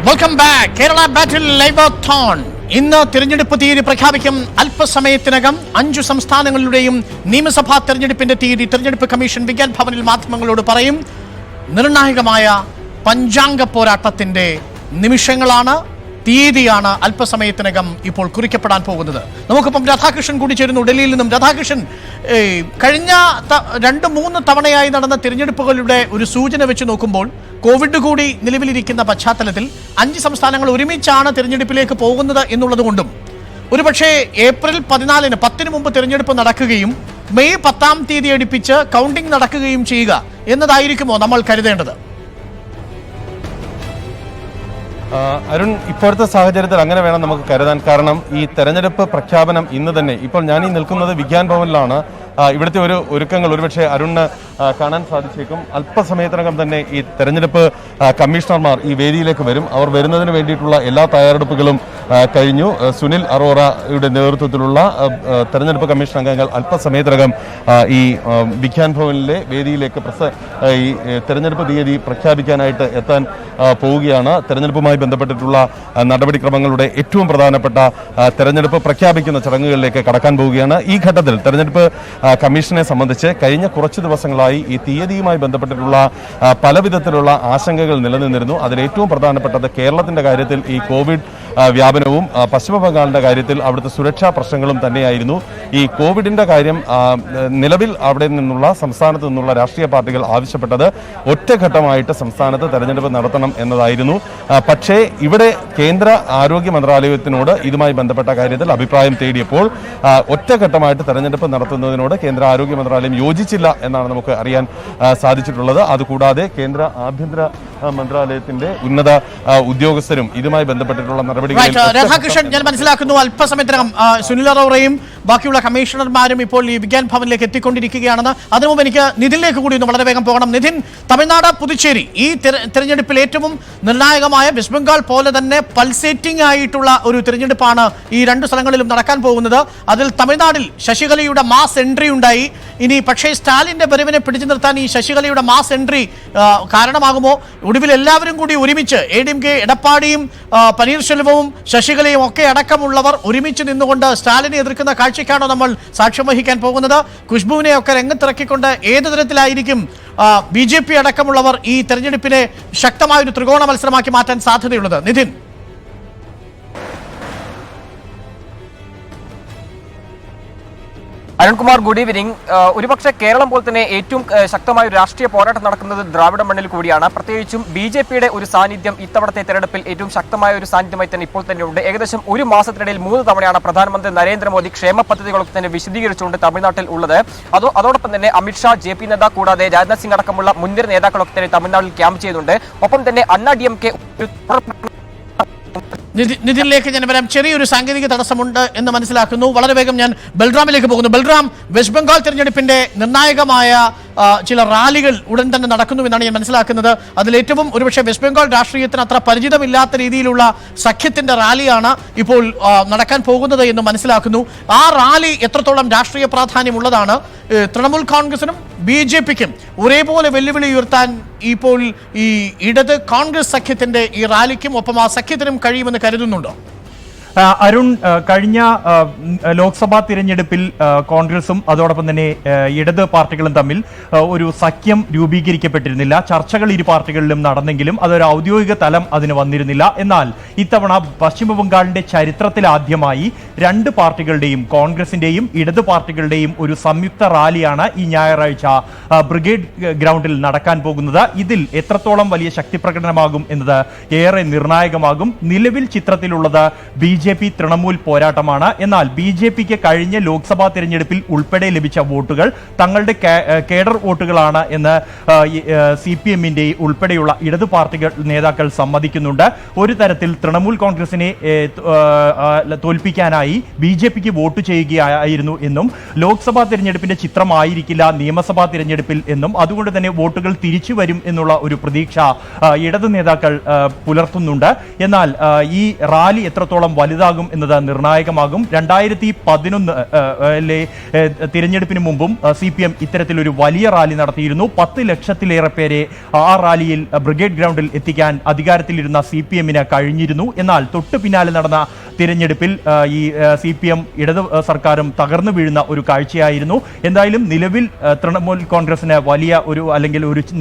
Welcome back. Kerala battle liveathon ഇന്ന് തിരഞ്ഞെടുപ്പ് തീയതി പ്രഖ്യാപിക്കും. അല്പസമയത്തിനകം 5 സംസ്ഥാനങ്ങളുടെയും നിയമസഭാ തെരഞ്ഞെടുപ്പിന്റെ തീയതി തെരഞ്ഞെടുപ്പ് കമ്മീഷൻ വിജ്ഞാൻ ഭവനിൽ മാധ്യമങ്ങളോട് പറയും. നിർണായകമായ പഞ്ചാംഗ പോരാട്ടത്തിന്റെ നിമിഷങ്ങളാണ്, തീയതിയാണ് അല്പസമയത്തിനകം ഇപ്പോൾ കുറിക്കപ്പെടാൻ പോകുന്നത്. നമുക്കിപ്പം രാധാകൃഷ്ണൻ കൂടി ചേരുന്നു ഡൽഹിയിൽ നിന്നും. രാധാകൃഷ്ണൻ, കഴിഞ്ഞ 2-3 തവണയായി നടന്ന തിരഞ്ഞെടുപ്പുകളുടെ ഒരു സൂചന വെച്ച് നോക്കുമ്പോൾ കോവിഡ് കൂടി നിലവിലിരിക്കുന്ന പശ്ചാത്തലത്തിൽ 5 സംസ്ഥാനങ്ങൾ ഒരുമിച്ചാണ് തിരഞ്ഞെടുപ്പിലേക്ക് പോകുന്നത് എന്നുള്ളതുകൊണ്ടും ഒരുപക്ഷെ ഏപ്രിൽ 14-ന് 10-ന് മുമ്പ് തിരഞ്ഞെടുപ്പ് നടക്കുകയും മെയ് 10-ാം തീയതി അടുപ്പിച്ച് കൗണ്ടിംഗ് നടക്കുകയും ചെയ്യുക എന്നതായിരിക്കുമോ നമ്മൾ കരുതേണ്ടത്? അരുൺ, ഇപ്പോഴത്തെ സാഹചര്യത്തിൽ അങ്ങനെ വേണം നമുക്ക് കരുതാൻ. കാരണം ഈ തെരഞ്ഞെടുപ്പ് പ്രഖ്യാപനം ഇന്ന് തന്നെ, ഇപ്പോൾ ഞാൻ ഈ നിൽക്കുന്നത് വിജ്ഞാൻ ഭവനിലാണ്. ഇവിടുത്തെ ഒരുക്കങ്ങൾ ഒരുപക്ഷെ അരുണിന് കാണാൻ സാധിച്ചേക്കും. അല്പസമയത്തിനകം തന്നെ ഈ തെരഞ്ഞെടുപ്പ് കമ്മീഷണർമാർ ഈ വേദിയിലേക്ക് വരും. അവർ വരുന്നതിന് വേണ്ടിയിട്ടുള്ള എല്ലാ തയ്യാറെടുപ്പുകളും കഴിഞ്ഞു. സുനിൽ അറോറയുടെ നേതൃത്വത്തിലുള്ള തെരഞ്ഞെടുപ്പ് കമ്മീഷൻ അംഗങ്ങൾ അല്പസമയത്തിനകം ഈ വിജ്ഞാൻ ഭവനിലെ വേദിയിലേക്ക് ഈ തെരഞ്ഞെടുപ്പ് തീയതി പ്രഖ്യാപിക്കാനായിട്ട് എത്താൻ പോവുകയാണ്. തെരഞ്ഞെടുപ്പുമായി ബന്ധപ്പെട്ടിട്ടുള്ള നടപടിക്രമങ്ങളുടെ ഏറ്റവും പ്രധാനപ്പെട്ട തെരഞ്ഞെടുപ്പ് പ്രഖ്യാപിക്കുന്ന ചടങ്ങുകളിലേക്ക് കടക്കാൻ പോവുകയാണ്. ഈ ഘട്ടത്തിൽ തെരഞ്ഞെടുപ്പ് കമ്മീഷനെ സംബന്ധിച്ച് കഴിഞ്ഞ കുറച്ച് ദിവസങ്ങളായി ഈ തീയതിയുമായി ബന്ധപ്പെട്ടിട്ടുള്ള പല വിധത്തിലുള്ള ആശങ്കകൾ നിലനിന്നിരുന്നു. അതിൽ ഏറ്റവും പ്രധാനപ്പെട്ടത് കേരളത്തിന്റെ കാര്യത്തിൽ ഈ കോവിഡ് വ്യാപനവും പശ്ചിമ ബംഗാളിന്റെ കാര്യത്തിൽ അവിടുത്തെ സുരക്ഷാ പ്രശ്നങ്ങളും തന്നെയായിരുന്നു. ഈ കോവിഡിന്റെ കാര്യം നിലവിൽ അവിടെ നിന്നുള്ള സംസ്ഥാനത്ത് നിന്നുള്ള രാഷ്ട്രീയ പാർട്ടികൾ ആവശ്യപ്പെട്ടത് ഒറ്റഘട്ടമായിട്ട് സംസ്ഥാനത്ത് തെരഞ്ഞെടുപ്പ് നടത്തണം എന്നതായിരുന്നു. പക്ഷേ ഇവിടെ കേന്ദ്ര ആരോഗ്യ മന്ത്രാലയത്തിനോട് ഇതുമായി ബന്ധപ്പെട്ട കാര്യത്തിൽ അഭിപ്രായം തേടിയപ്പോൾ ഒറ്റഘട്ടമായിട്ട് തെരഞ്ഞെടുപ്പ് നടത്തുന്നതിനോട് കേന്ദ്ര ആരോഗ്യ മന്ത്രാലയം യോജിച്ചില്ല എന്നാണ് നമുക്ക് അറിയാൻ സാധിച്ചിട്ടുള്ളത്. അതുകൂടാതെ കേന്ദ്ര ആഭ്യന്തര മന്ത്രാലയത്തിന്റെ ഉന്നത ഉദ്യോഗസ്ഥരും ഇതുമായി ബന്ധപ്പെട്ടിട്ടുള്ള രാധാകൃഷ്ണൻ, ഞാൻ മനസ്സിലാക്കുന്നു അല്പസമയത്തിനകം സുനിൽ അറോറയും ബാക്കിയുള്ള കമ്മീഷണർമാരും ഇപ്പോൾ ഈ വിജ്ഞാൻ ഭവനിലേക്ക് എത്തിക്കൊണ്ടിരിക്കുകയാണെന്ന്. അതിനു മുമ്പ് എനിക്ക് നിതിനിലേക്ക് കൂടി ഒന്ന് വളരെ വേഗം പോകണം. നിതിൻ, തമിഴ്നാട്, പുതുച്ചേരി ഈ തെരഞ്ഞെടുപ്പിൽ ഏറ്റവും നിർണായകമായ വെസ്റ്റ് ബംഗാൾ പോലെ തന്നെ പൾസേറ്റിംഗ് ആയിട്ടുള്ള ഒരു തിരഞ്ഞെടുപ്പാണ് ഈ 2 സ്ഥലങ്ങളിലും നടക്കാൻ പോകുന്നത്. അതിൽ തമിഴ്നാട്ടിൽ ശശികലയുടെ മാസ് എൻട്രി ഉണ്ടായി. ഇനി പക്ഷേ സ്റ്റാലിന്റെ വരവിനെ പിടിച്ചു നിർത്താൻ ഈ ശശികലയുടെ മാസ് എൻട്രി കാരണമാകുമോ? ഒടുവിൽ എല്ലാവരും കൂടി ഒരുമിച്ച് ADMK എടപ്പാടിയും പനീർശെൽവവും ശശികലയും ഒക്കെ അടക്കമുള്ളവർ ഒരുമിച്ച് നിന്നുകൊണ്ട് സ്റ്റാലിനെ എതിർക്കുന്ന കാഴ്ചയ്ക്കാണോ നമ്മൾ സാക്ഷ്യം വഹിക്കാൻ പോകുന്നത്? ഖുശ്ബുവിനെ ഒക്കെ രംഗത്തിറക്കിക്കൊണ്ട് ഏത് തരത്തിലായിരിക്കും BJP അടക്കമുള്ളവർ ഈ തെരഞ്ഞെടുപ്പിനെ ശക്തമായൊരു ത്രികോണ മത്സരമാക്കി മാറ്റാൻ സാധ്യതയുള്ളത്? നിതിൻ. Arunkumar, good evening. ഒരുപക്ഷെ കേരളം പോലെ തന്നെ ഏറ്റവും ശക്തമായ ഒരു രാഷ്ട്രീയ പോരാട്ടം നടക്കുന്നത് ദ്രാവിഡ മണ്ണിൽ കൂടിയാണ്. പ്രത്യേകിച്ചും BJPയുടെ ഒരു സാന്നിധ്യം ഇത്തവണത്തെ തെരഞ്ഞെടുപ്പിൽ ഏറ്റവും ശക്തമായ ഒരു സാന്നിധ്യമായി തന്നെ ഇപ്പോൾ തന്നെ ഉണ്ട്. ഏകദേശം 1 മാസത്തിനിടയിൽ 3 തവണയാണ് പ്രധാനമന്ത്രി നരേന്ദ്രമോദി ക്ഷേമ പദ്ധതികളൊക്കെ തന്നെ വിശദീകരിച്ചുകൊണ്ട് തമിഴ്നാട്ടിൽ ഉള്ളത്. അതോടൊപ്പം തന്നെ അമിത്ഷാ, JP നദ്ദ കൂടാതെ രാജ്നാഥ് സിംഗ് അടക്കമുള്ള മുൻനിര നേതാക്കളൊക്കെ തന്നെ തമിഴ്നാട്ടിൽ ക്യാമ്പ് ചെയ്യുന്നുണ്ട്. ഒപ്പം തന്നെ അണ്ണാ DMK നിതിനിലേക്ക് ഞാൻ വരാം. ചെറിയൊരു സാങ്കേതിക തടസ്സമുണ്ട് എന്ന് മനസ്സിലാക്കുന്നു. വളരെ വേഗം ഞാൻ ബൽറാമിലേക്ക് പോകുന്നു. ബൽറാം, വെസ്റ്റ് ബംഗാൾ തെരഞ്ഞെടുപ്പിന്റെ നിർണായകമായ ചില റാലികൾ ഉടൻ തന്നെ നടക്കുന്നുവെന്നാണ് ഞാൻ മനസ്സിലാക്കുന്നത്. അതിലേറ്റവും ഒരുപക്ഷെ വെസ്റ്റ് ബംഗാൾ രാഷ്ട്രീയത്തിന് അത്ര പരിചിതമില്ലാത്ത രീതിയിലുള്ള സഖ്യത്തിന്റെ റാലിയാണ് ഇപ്പോൾ നടക്കാൻ പോകുന്നത് എന്ന് മനസ്സിലാക്കുന്നു. ആ റാലി എത്രത്തോളം രാഷ്ട്രീയ പ്രാധാന്യമുള്ളതാണ്? തൃണമൂൽ കോൺഗ്രസിനും BJPക്കും ഒരേപോലെ വെല്ലുവിളി ഉയർത്താൻ ഇപ്പോൾ ഈ ഇടത് കോൺഗ്രസ് സഖ്യത്തിന്റെ ഈ റാലിക്കും ഒപ്പം ആ സഖ്യത്തിനും കഴിയുമെന്ന് കരുതുന്നുണ്ടോ? അരുൺ, കഴിഞ്ഞ ലോക്സഭാ തിരഞ്ഞെടുപ്പിൽ കോൺഗ്രസും അതോടൊപ്പം തന്നെ ഇടത് പാർട്ടികളും തമ്മിൽ ഒരു സഖ്യം രൂപീകരിക്കപ്പെട്ടിരുന്നില്ല. ചർച്ചകൾ ഇരു പാർട്ടികളിലും നടന്നെങ്കിലും അതൊരു ഔദ്യോഗിക തലം അതിന് വന്നിരുന്നില്ല. എന്നാൽ ഇത്തവണ പശ്ചിമ ബംഗാളിന്റെ ചരിത്രത്തിലാദ്യമായി 2 പാർട്ടികളുടെയും, കോൺഗ്രസിന്റെയും ഇടത് പാർട്ടികളുടെയും ഒരു സംയുക്ത റാലിയാണ് ഈ ഞായറാഴ്ച ബ്രിഗേഡ് ഗ്രൗണ്ടിൽ നടക്കാൻ പോകുന്നത്. ഇതിൽ എത്രത്തോളം വലിയ ശക്തി പ്രകടനമാകും എന്നത് ഏറെ നിർണായകമാകും. നിലവിൽ ചിത്രത്തിലുള്ളത് BJP തൃണമൂൽ പോരാട്ടമാണ്. എന്നാൽ BJPക്ക് കഴിഞ്ഞ ലോക്സഭാ തിരഞ്ഞെടുപ്പിൽ ഉൾപ്പെടെ ലഭിച്ച വോട്ടുകൾ തങ്ങളുടെ കേഡർ വോട്ടുകളാണ് എന്ന് CPMന്റെ ഉൾപ്പെടെയുള്ള ഇടതു പാർട്ടികൾ നേതാക്കൾ സമ്മതിക്കുന്നുണ്ട്. ഒരു തരത്തിൽ തൃണമൂൽ കോൺഗ്രസിനെ തോൽപ്പിക്കാനായി BJPക്ക് വോട്ട് ചെയ്യുകയായിരുന്നു എന്നും ലോക്സഭാ തിരഞ്ഞെടുപ്പിന്റെ ചിത്രമായിരിക്കില്ല നിയമസഭാ തിരഞ്ഞെടുപ്പിൽ എന്നും അതുകൊണ്ട് തന്നെ വോട്ടുകൾ തിരിച്ചു വരും എന്നുള്ള ഒരു പ്രതീക്ഷ ഇടതു നേതാക്കൾ പുലർത്തുന്നുണ്ട്. എന്നാൽ ഈ റാലി എത്രത്തോളം വലുതാകും എന്നത് നിർണായകമാകും. 2011 തിരഞ്ഞെടുപ്പിന് മുമ്പും CPM ഇത്തരത്തിലൊരു വലിയ റാലി നടത്തിയിരുന്നു. 10 ലക്ഷത്തിലേറെ പേരെ ആ റാലിയിൽ ബ്രിഗേഡ് ഗ്രൗണ്ടിൽ എത്തിക്കാൻ അധികാരത്തിലിരുന്ന CPM-ന് കഴിഞ്ഞിരുന്നു. എന്നാൽ തൊട്ടു പിന്നാലെ നടന്ന തിരഞ്ഞെടുപ്പിൽ ഈ CPM ഇടത് സർക്കാരും തകർന്നു വീഴുന്ന ഒരു കാഴ്ചയായിരുന്നു. എന്തായാലും നിലവിൽ തൃണമൂൽ കോൺഗ്രസിന് വലിയ ഒരു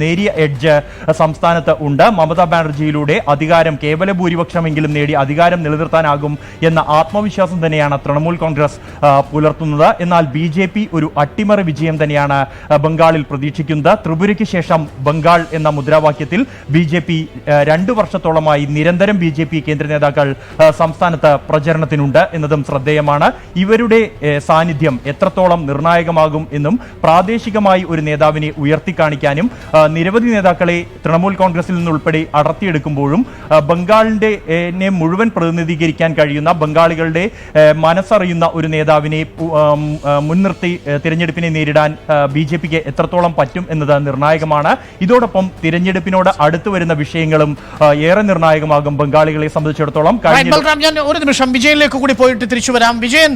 നേരിയ എഡ്ജ് സംസ്ഥാനത്ത് ഉണ്ട്. മമതാ ബാനർജിയിലൂടെ അധികാരം കേവല ഭൂരിപക്ഷമെങ്കിലും നേടി അധികാരം നിലനിർത്താനാകും എന്ന ആത്മവിശ്വാസം തന്നെയാണ് തൃണമൂൽ കോൺഗ്രസ് പുലർത്തുന്നത്. എന്നാൽ BJP ഒരു അട്ടിമറി വിജയം തന്നെയാണ് ബംഗാളിൽ പ്രതീക്ഷിക്കുന്നത്. ത്രിപുരയ്ക്ക് ശേഷം ബംഗാൾ എന്ന മുദ്രാവാക്യത്തിൽ BJP 2 വർഷത്തോളമായി നിരന്തരം BJP കേന്ദ്ര നേതാക്കൾ സംസ്ഥാനത്ത് പ്രചരണത്തിനുണ്ട് എന്നതും ശ്രദ്ധേയമാണ്. ഇവരുടെ സാന്നിധ്യം എത്രത്തോളം നിർണായകമാകും എന്നും പ്രാദേശികമായി ഒരു നേതാവിനെ ഉയർത്തിക്കാണിക്കാനും നിരവധി നേതാക്കളെ തൃണമൂൽ കോൺഗ്രസിൽ നിന്നുൾപ്പെടെ അടർത്തിയെടുക്കുമ്പോഴും ബംഗാളിന്റെ മുഴുവൻ പ്രതിനിധീകരിക്കാൻ കഴിയുന്ന ബംഗാളികളുടെ മനസ്സറിയുന്ന ഒരു നേതാവിനെ മുൻനിർത്തി തിരഞ്ഞെടുപ്പിനെ നേരിടാൻ BJPക്ക് എത്രത്തോളം പറ്റും എന്നത് നിർണായകമാണ്. ഇതോടൊപ്പം തിരഞ്ഞെടുപ്പിനോട് അടുത്തു വരുന്ന വിഷയങ്ങളും ഏറെ നിർണായകമാകും ബംഗാളികളെ സംബന്ധിച്ചിടത്തോളം. ഞാൻ ഒരു നിമിഷം വിജയനിലേക്ക് കൂടി പോയിട്ട് തിരിച്ചു വരാം. വിജയൻ,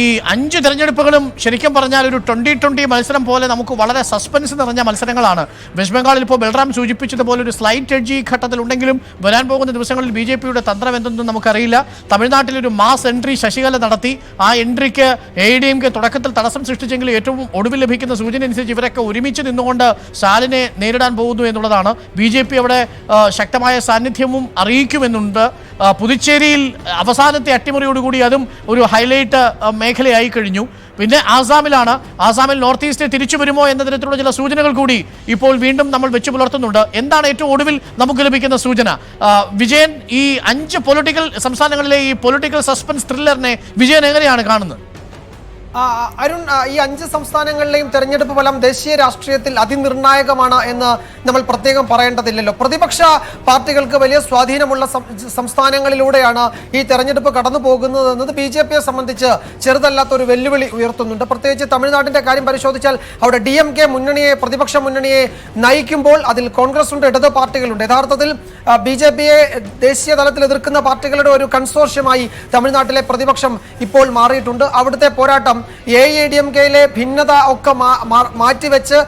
ഈ 5 തെരഞ്ഞെടുപ്പുകളും ശരിക്കും പറഞ്ഞാൽ ഒരു 20-20 മത്സരം പോലെ നമുക്ക് വളരെ സസ്പെൻസ് നിറഞ്ഞ മത്സരങ്ങളാണ്. വെസ്റ്റ് ബംഗാളിൽ ഇപ്പോൾ ബൽറാം സൂചിപ്പിച്ചതുപോലെ ഒരു സ്ലൈറ്റ് എഡ്ജ് ഈ ഘട്ടത്തിലുണ്ടെങ്കിലും വരാൻ പോകുന്ന ദിവസങ്ങളിൽ BJPയുടെ തന്ത്രം എന്തെന്നും നമുക്കറിയില്ല. തമിഴ്നാട്ടിൽ ഒരു മാസ് എൻട്രി ശശികല നടത്തി. ആ എൻട്രിക്ക് AIDMK തുടക്കത്തിൽ തടസ്സം സൃഷ്ടിച്ചെങ്കിലും ഏറ്റവും ഒടുവിൽ ലഭിക്കുന്ന സൂചന അനുസരിച്ച് ഇവരൊക്കെ ഒരുമിച്ച് നിന്നുകൊണ്ട് സ്റ്റാലിനെ നേരിടാൻ പോകുന്നു എന്നുള്ളതാണ്. BJP അവിടെ ശക്തമായ സാന്നിധ്യവും അറിയിക്കുമെന്നുണ്ട്. പുതുച്ചേരിയിൽ അവസാനത്തെ അട്ടിമറിയോടുകൂടി അതും ഒരു ഹൈലൈറ്റ് മേഖലയായി കഴിഞ്ഞു. പിന്നെ ആസാമിൽ നോർത്ത് ഈസ്റ്റ് തിരിച്ചു വരുമോ എന്ന തരത്തിലുള്ള ചില സൂചനകൾ കൂടി ഇപ്പോൾ വീണ്ടും നമ്മൾ വെച്ചു പുലർത്തുന്നുണ്ട്. എന്താണ് ഏറ്റവും ഒടുവിൽ നമുക്ക് ലഭിക്കുന്ന സൂചന? വിജയൻ, ഈ 5 പൊളിറ്റിക്കൽ സംസ്ഥാനങ്ങളിലെ ഈ പൊളിറ്റിക്കൽ സസ്പെൻസ് ത്രില്ലറിനെ വിജയൻ എങ്ങനെയാണ് കാണുന്നത്? അരുൺ, ഈ 5 സംസ്ഥാനങ്ങളിലെയും തെരഞ്ഞെടുപ്പ് ഫലം ദേശീയ രാഷ്ട്രീയത്തിൽ അതിനിർണായകമാണ് എന്ന് നമ്മൾ പ്രത്യേകം പറയേണ്ടതില്ലല്ലോ. പ്രതിപക്ഷ പാർട്ടികൾക്ക് വലിയ സ്വാധീനമുള്ള സംസ്ഥാനങ്ങളിലൂടെയാണ് ഈ തെരഞ്ഞെടുപ്പ് കടന്നു പോകുന്നത് എന്നത് BJPയെ സംബന്ധിച്ച് ചെറുതല്ലാത്തൊരു വെല്ലുവിളി ഉയർത്തുന്നുണ്ട്. പ്രത്യേകിച്ച് തമിഴ്നാട്ടിന്റെ കാര്യം പരിശോധിച്ചാൽ അവിടെ DMK മുന്നണിയെ, പ്രതിപക്ഷ മുന്നണിയെ നയിക്കുമ്പോൾ അതിൽ കോൺഗ്രസ് ഉണ്ട്, ഇടത് പാർട്ടികളുണ്ട്. യഥാർത്ഥത്തിൽ BJPയെ ദേശീയ തലത്തിൽ എതിർക്കുന്ന പാർട്ടികളുടെ ഒരു കൺസോർഷ്യമായി തമിഴ്നാട്ടിലെ പ്രതിപക്ഷം ഇപ്പോൾ മാറിയിട്ടുണ്ട്. അവിടുത്തെ പോരാട്ടം AIDMKയിലെ ഭിന്നത ഒക്കെ മാറ്റിവെച്ച്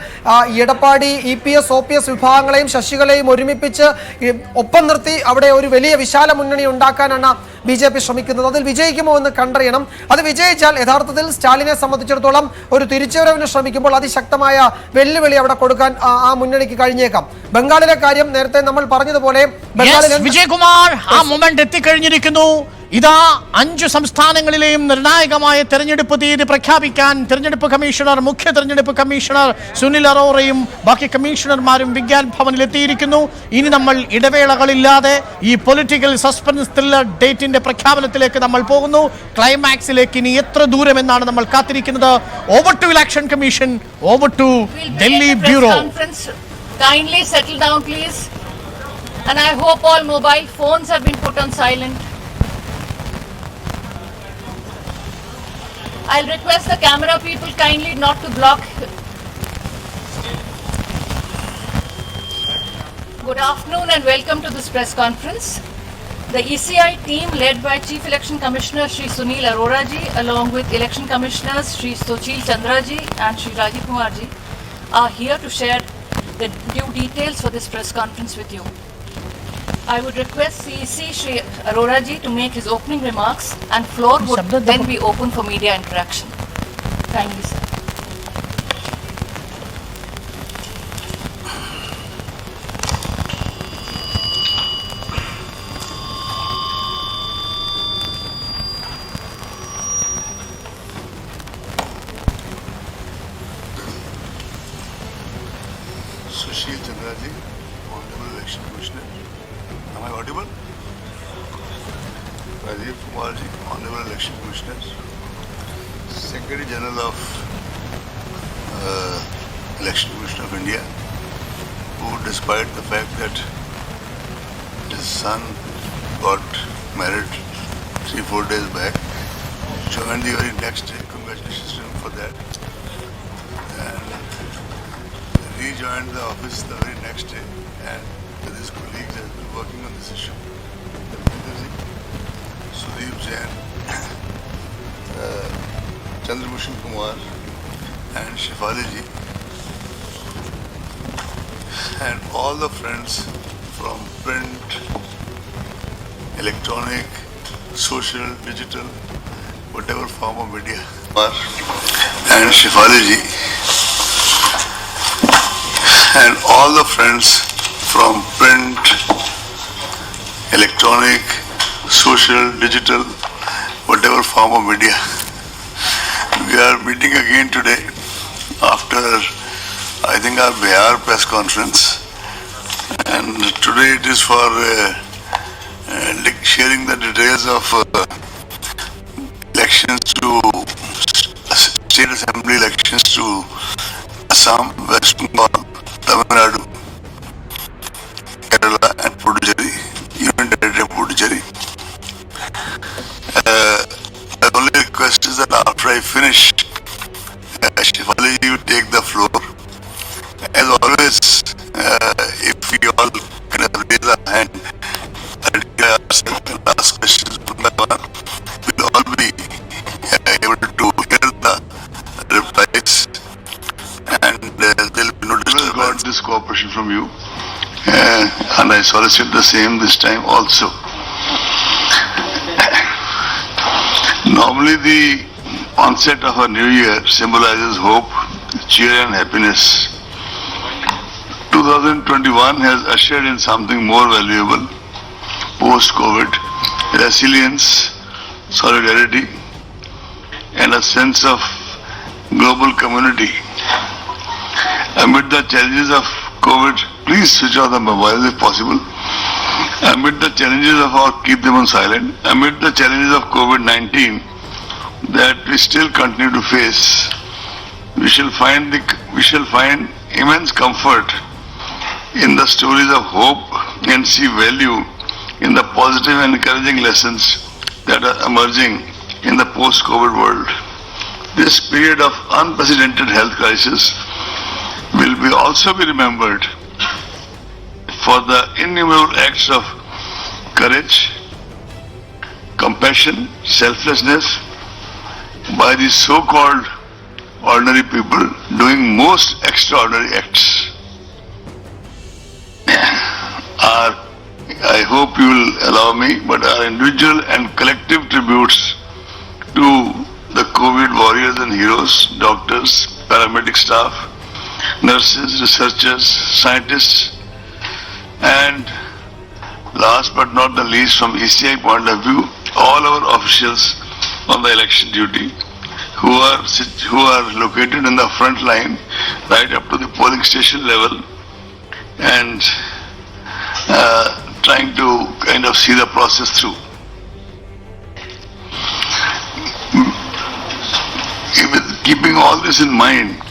എടപ്പാടി, EPS, OPS വിഭാഗങ്ങളെയും ശശികളെയും ഒരുമിപ്പിച്ച് ഒപ്പം നിർത്തി അവിടെ ഒരു വലിയ വിശാല മുന്നണി ഉണ്ടാക്കാനാണ് BJP ശ്രമിക്കുന്നത്. അതിൽ വിജയിക്കുമോ എന്ന് കണ്ടറിയണം. അത് വിജയിച്ചാൽ യഥാർത്ഥത്തിൽ സ്റ്റാലിനെ സംബന്ധിച്ചിടത്തോളം ഒരു തിരിച്ചുവരവിന് ശ്രമിക്കുമ്പോൾ അതിശക്തമായ വെല്ലുവിളി അവിടെ കൊടുക്കാൻ ആ മുന്നണിക്ക് കഴിഞ്ഞേക്കാം. ബംഗാളിലെ കാര്യം നേരത്തെ നമ്മൾ പറഞ്ഞതുപോലെ വിജയകുമാർ ആ മൊമെന്റ് എത്തിക്കഴിഞ്ഞിരിക്കുന്നു. ഇതാ 5 സംസ്ഥാനങ്ങളിലെയും നിർണായകമായ തെരഞ്ഞെടുപ്പ് തീയതി പ്രഖ്യാപിക്കാൻ മുഖ്യ തെരഞ്ഞെടുപ്പ് കമ്മീഷണർ സുനിൽ അറോറയും ബാക്കി കമ്മീഷണർമാരും വിജ്ഞാൻ ഭവനിൽ എത്തിയിരിക്കുന്നു. ഇനി നമ്മൾ ഇടവേളകളില്ലാതെ ഈ പൊളിറ്റിക്കൽ സസ്പെൻസ് ത്രില്ലർ ഡേറ്റിന്റെ പ്രഖ്യാപനത്തിലേക്ക് നമ്മൾ പോകുന്നു. ക്ലൈമാക്സിലേക്ക് ഇനി എത്ര ദൂരം എന്നാണ് നമ്മൾ കാത്തിരിക്കുന്നത്. Over to election commission, over to Delhi bureau. Kindly settle down, please. And I hope all mobile phones have been put on silent. I'll request the camera people kindly not to block. Good afternoon and welcome to this press conference. The ECI team led by Chief Election Commissioner Shri Sunil Arora ji along with Election Commissioners Shri Sochil Chandra ji and Shri Rajiv Kumar ji are here to share the due details for this press conference with you. I would request CEC Shri Arora ji to make his opening remarks and floor would then be open for media interaction. Kindly, sir. Sochil Chandra ji, Honorable Election Commissioner. Am I audible? Rajiv Kumar ji, Honorable Election Commissioners. Secretary General of Election Commission of India, who despite the fact that his son got married 3-4 days back, joined the very next day. Congratulations to him for that. And rejoined the office the very next day and with his colleagues has been working on this issue. Sudeep Jain, Chandrabhushan Kumar, and Shefali ji, and all the friends from print, electronic, social, digital, whatever form of media, and Shefali ji, and all the friends from print, electronic, social, digital, whatever form of media. We are meeting again today after, I think, our Bihar press conference, and today it is for sharing the details of elections to state assembly elections to Assam, West Bengal, Tamil Nadu, Kerala, and Puducherry, Union Territory of Puducherry. The only request is that after I finish, Shefali ji will take the floor. As always, if we all kind of raise our hand and ask questions one by one, we'll all be able to hear the replies, and there will be no disturbance. I got this cooperation from you, and I solicit the same this time also. Normally the onset of a new year symbolizes hope, cheer and happiness. 2021 has ushered in something more valuable post-COVID: resilience, solidarity, and a sense of global community. Amid the challenges of COVID, please switch off the mobile if possible. Amid the challenges of keep them on silent. Amid the challenges of COVID-19 that we still continue to face, we shall find immense comfort in the stories of hope and see value in the positive and encouraging lessons that are emerging in the post-COVID world. This period of unprecedented health crisis will also be remembered for the innumerable acts of courage, compassion, selflessness by the so-called ordinary people doing most extraordinary acts. I hope you will allow me, but our individual and collective tributes to the COVID warriors and heroes, doctors, paramedic staff, nurses, researchers, scientists, and last but not the least, from ECI point of view, all our officials on the election duty who are located in the front line right up to the polling station level and trying to kind of see the process through. With keeping all this in mind,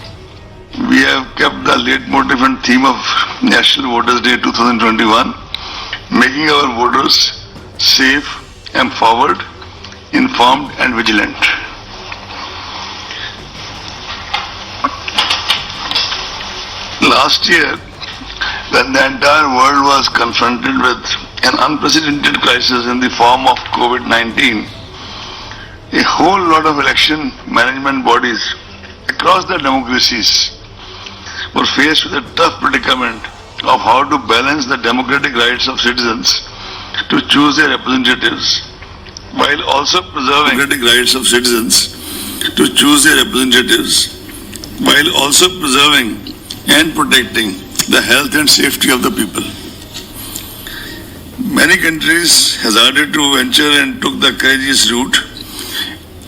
we have kept the leitmotif and theme of National Voters Day 2021, making our voters safe, empowered, informed and vigilant. Last year, when the entire world was confronted with an unprecedented crisis in the form of COVID-19, a whole lot of election management bodies across the democracies were faced with a tough predicament of how to balance the democratic rights of citizens to choose their representatives while also preserving and protecting the health and safety of the people. Many countries hazarded to venture and took the courageous route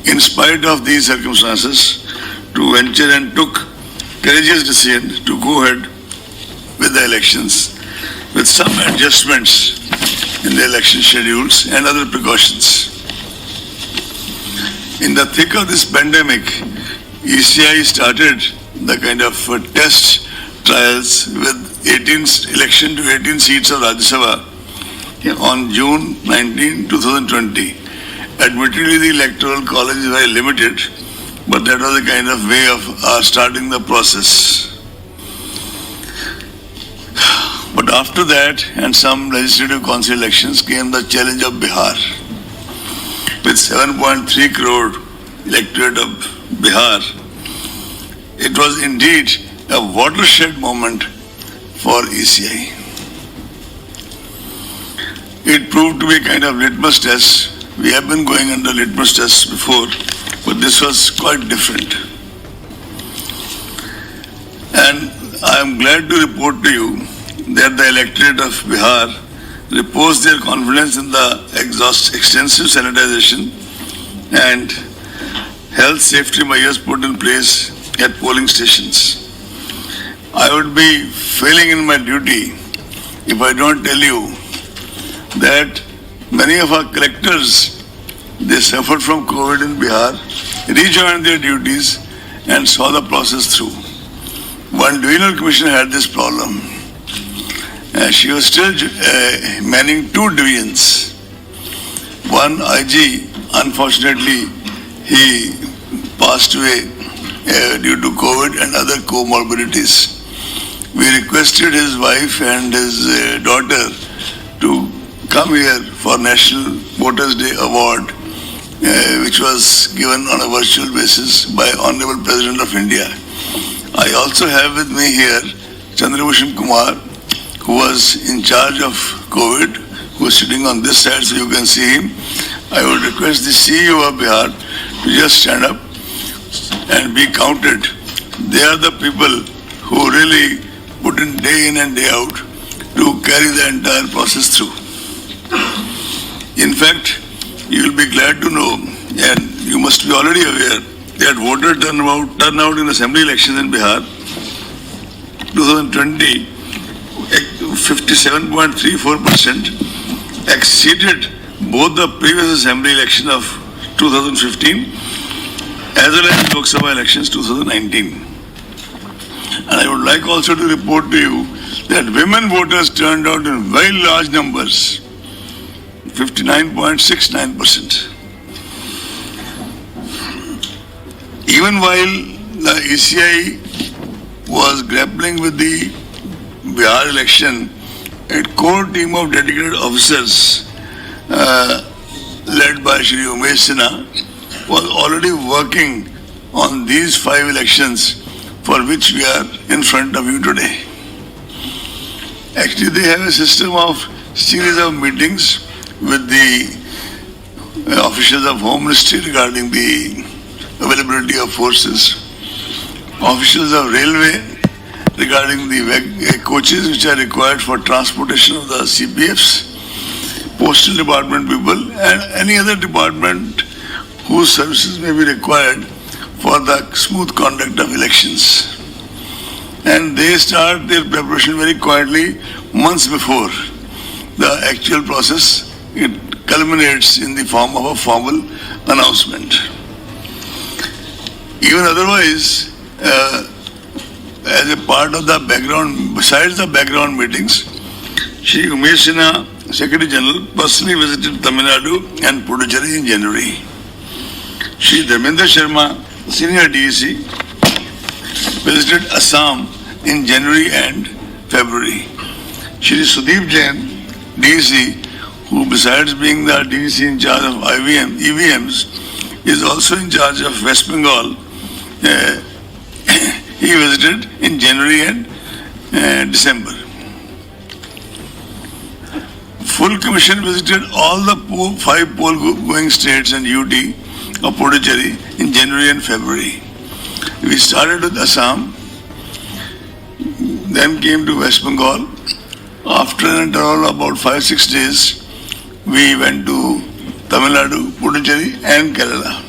in spite of these circumstances to venture and took courageous decision to go ahead with the elections with some adjustments in the election schedules and other precautions. In the thick of this pandemic, ECI started the kind of test trials with election to 18 seats of Rajya Sabha on June 19, 2020. Admittedly, the electoral college is very limited, but that was a kind of way of starting the process. But after that, and some legislative council elections, came the challenge of Bihar. with 7.3 crore electorate of Bihar. It was indeed a watershed moment for ECI. It proved to be a kind of litmus test. We have been going under litmus tests before, but this was quite different. And I am glad to report to you that the electorate of Bihar reposed their confidence in the extensive sanitization and health safety measures put in place at polling stations. I would be failing in my duty if I don't tell you that many of our collectors, they suffered from COVID in Bihar, rejoined their duties and saw the process through. One divisional commissioner had this problem. She was still manning 2 divisions. One IG, unfortunately, he passed away due to COVID and other comorbidities. We requested his wife and his daughter to come here for National Voters Day Award, which was given on a virtual basis by Honorable President of India. I also have with me here Chandrabhushan Kumar, who was in charge of COVID, who is sitting on this side so you can see him. I would request the CEO of Bihar to just stand up and be counted. They are the people who really put in day in and day out to carry the entire process through. In fact, you will be glad to know, and you must be already aware, that voter turnout in assembly elections in Bihar 2020, 57.34%, exceeded both the previous assembly election of 2015 as well as Lok Sabha elections 2019. And I would like also to report to you that women voters turned out in very large numbers, 59.69%. Even while the ECI was grappling with the Bihar election, a core team of dedicated officers led by Shri Umesh Sinha was already working on these 5 elections for which we are in front of you today. Actually, they have a system of series of meetings with the officials of Home Ministry regarding the availability of forces, officials of Railway regarding the coaches which are required for transportation of the CPFs, Postal Department people and any other department whose services may be required for the smooth conduct of elections. And they start their preparation very quietly months before the actual process. It culminates in the form of a formal announcement. Even otherwise, as a part of the background, besides the background meetings, Shri Umesh Sinha, Secretary General, personally visited Tamil Nadu and Puducherry in January. Shri Dharmendra Sharma, Senior DEC, visited Assam in January and February. Shri Sudeep Jain, DEC, who besides being the DEC in charge of EVMs, is also in charge of West Bengal. He visited in January and December. Full Commission visited all the 5 poll-going states and UT of Puducherry in January and February. We started with Assam, then came to West Bengal. After an interval of about 5-6 days, we went to Tamil Nadu, Puducherry and Kerala.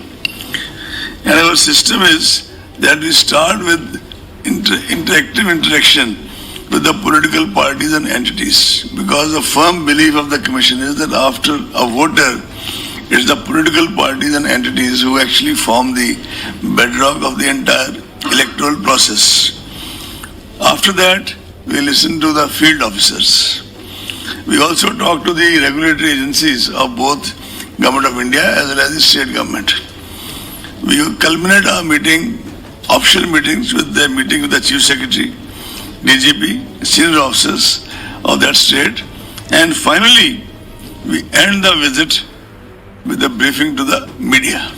And our system is that we start with interactive interaction with the political parties and entities, because the firm belief of the Commission is that after a voter, it's the political parties and entities who actually form the bedrock of the entire electoral process. After that, we listen to the field officers. We also talk to the regulatory agencies of both Government of India as well as the state government. We culminate our meeting, official meetings with the meeting with the Chief Secretary, DGP, senior officers of that state, and finally we end the visit with a briefing to the media,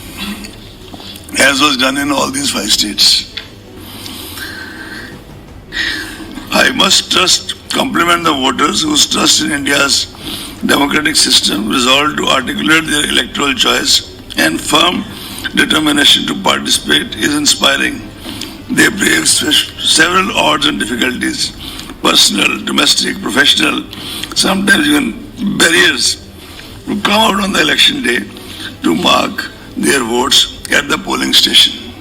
as was done in all these 5 states. I must compliment the voters whose trust in India's democratic system, resolve to articulate their electoral choice, and firm determination to participate is inspiring. They brave several odds and difficulties, personal, domestic, professional, sometimes even barriers, to come out on the election day to mark their votes at the polling station.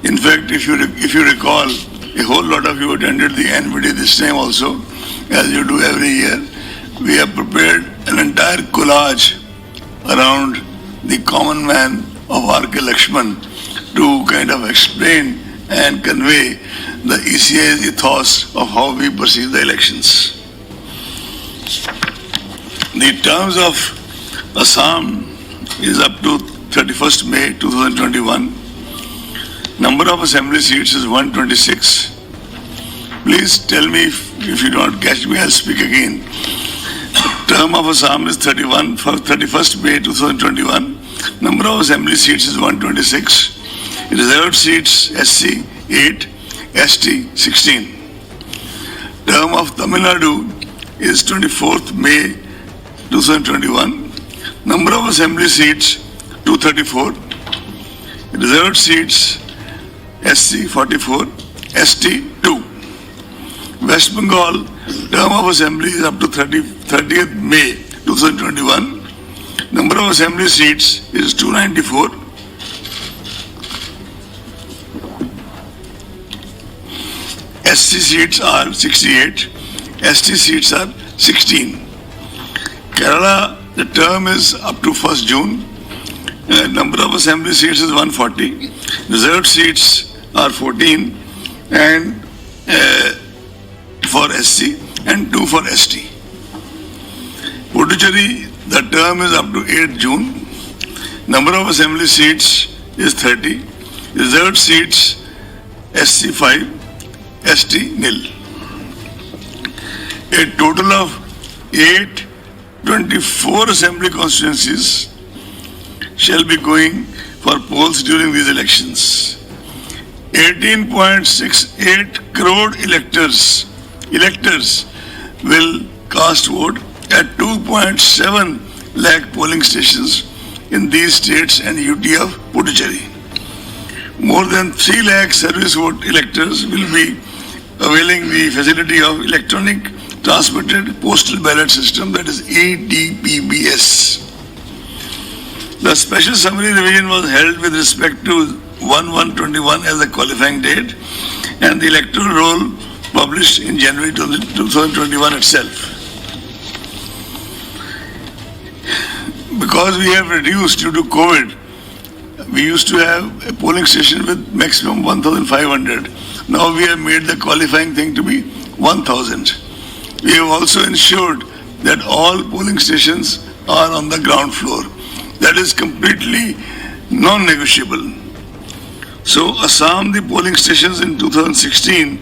In fact, if you recall, a whole lot of you attended the NVD this time also, as you do every year. We have prepared an entire collage around the common man of R.K. Lakshman to kind of explain and convey the ECI's ethos of how we perceive the elections. The terms of Assam is up to 31st May 2021. Number of assembly seats is 126. Please tell me if you don't catch me, I'll speak again. Term of Assam is 31st May 2021. Number of assembly seats is 126. Reserved seats SC 8, ST 16. Term of Tamil Nadu is 24th May 2021. Number of assembly seats 234. Reserved seats SC 44, ST 2. West Bengal term of assembly is up to 30th May 2021. Number of assembly seats is 294. SC seats are 68. ST seats are 16. Kerala, the term is up to 1st June. Number of assembly seats is 140. Reserved seats are 14 and for SC and 2 for ST. Puducherry, the term is up to 8 June. Number of assembly seats is 30. Reserved seats SC 5, ST nil. A total of 824 assembly constituencies shall be going for polls during these elections. 18.68 crore electors will cast vote at 2.7 lakh polling stations in these states and UT of Puducherry. More than 3 lakh service vote electors will be availing the facility of electronic transmitted postal ballot system, that is ETPBS. The special summary revision was held with respect to 1/1/21 as the qualifying date and the electoral roll published in January 2021 itself. Because we have reduced due to COVID, we used to have a polling station with maximum 1,500. Now we have made the qualifying thing to be 1,000. We have also ensured that all polling stations are on the ground floor. That is completely non-negotiable. So Assam, the polling stations in 2016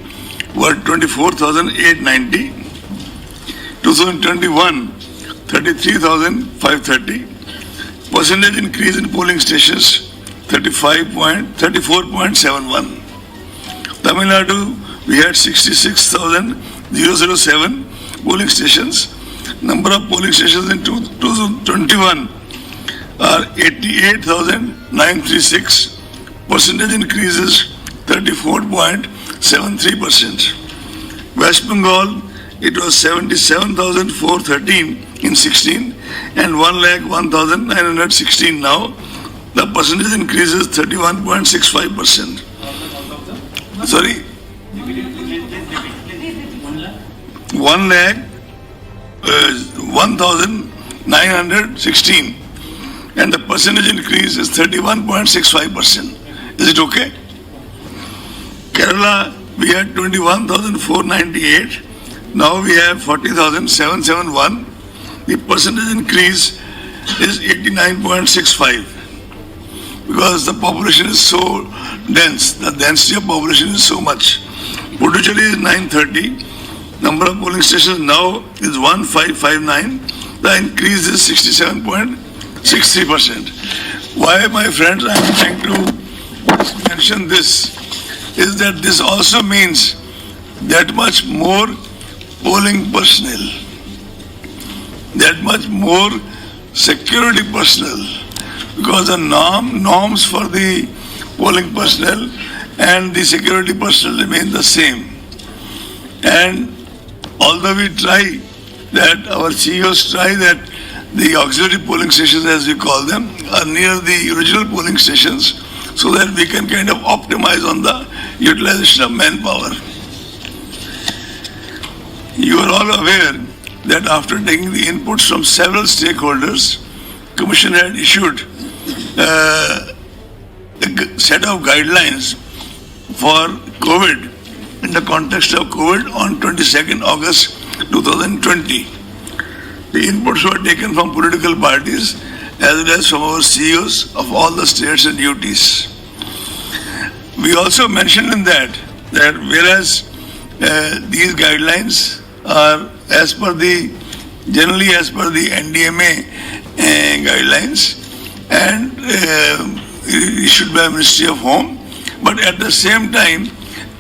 were 24,890. 2021, 33,530. Percentage increase in polling stations, 34.71. Tamil Nadu, we had 66,007 polling stations. Number of polling stations in 2021 are 88,936. Percentage increase is 34.73%. West Bengal, it was 77,413 in 16 and 1,01,916 now. The percentage increase is 31.65%. Sorry? 1,0916 and the percentage increase is 31.65%. Is it okay? Kerala, we had 21,498. Now we have 40,771. The percentage increase is 89.65 because the population is so dense. The density of population is so much. Puducherry is 930. Number of polling stations now is 1559. the increase is 67.63%. Why, my friends, I am trying to mention this is that this also means that much more polling personnel, that much more security personnel, because the norms for the polling personnel and the security personnel remain the same. And although we try that, our CEOs try that the auxiliary polling stations, as we call them, are near the original polling stations so that we can kind of optimize on the utilization of manpower. You are all aware that after taking the inputs from several stakeholders, Commission had issued a set of guidelines for COVID in the context of COVID on 22nd August 2020. The inputs were taken from political parties as well as from our CEOs of all the states and UTs. We also mentioned in that whereas these guidelines are generally as per the NDMA guidelines and issued by Ministry of Home, but at the same time,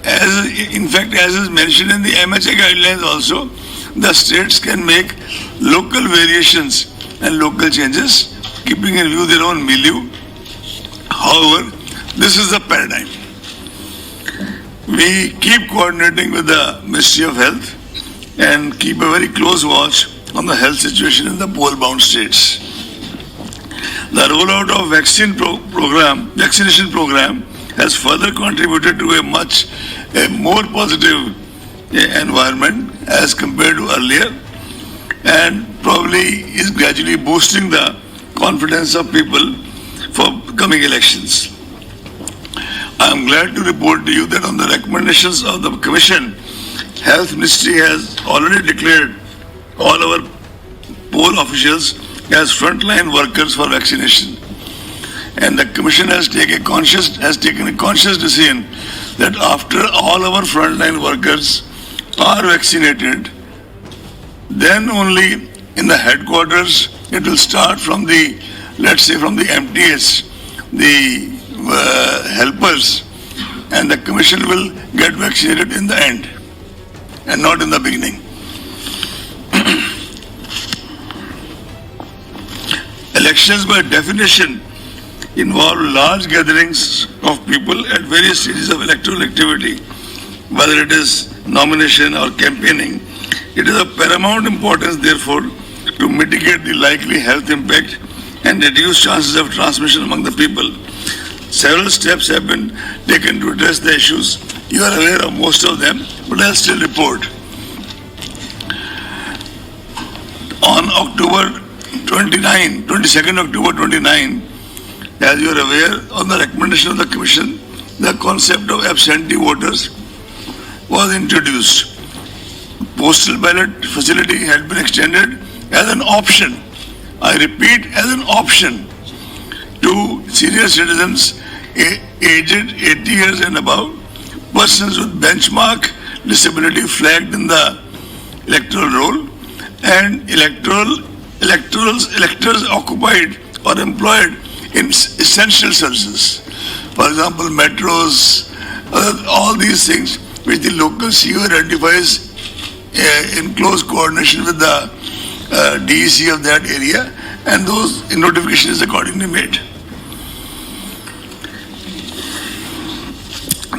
as is mentioned in the MHA guidelines also, the states can make local variations and local changes, keeping in view their own milieu. However, this is the paradigm. We keep coordinating with the Ministry of Health and keep a very close watch on the health situation in the poll-bound states. The rollout of vaccination program has further contributed to a more positive environment as compared to earlier, and probably is gradually boosting the confidence of people for coming elections. I am glad to report to you that on the recommendations of the Commission, Health Ministry has already declared all our poll officials as frontline workers for vaccination. And the Commission has taken a conscious decision that after all our frontline workers are vaccinated, then only in the headquarters it will start from the, let's say, from the MTS, the helpers, and the Commission will get vaccinated in the end and not in the beginning. Elections by definition involve large gatherings of people at various stages of electoral activity, whether it is nomination or campaigning. It is of paramount importance, therefore, to mitigate the likely health impact and reduce chances of transmission among the people. Several steps have been taken to address the issues. You are aware of most of them, but I'll still report. On 22nd October 29, as you are aware, on the recommendation of the Commission, the concept of absentee voters was introduced. Postal ballot facility had been extended as an option. I repeat, as an option to senior citizens aged 80 years and above, persons with benchmark disability flagged in the electoral roll, and electors occupied or employed in essential services. For example, metros, all these things which the local CEO identifies in close coordination with the DEC of that area, and those notification is accordingly made.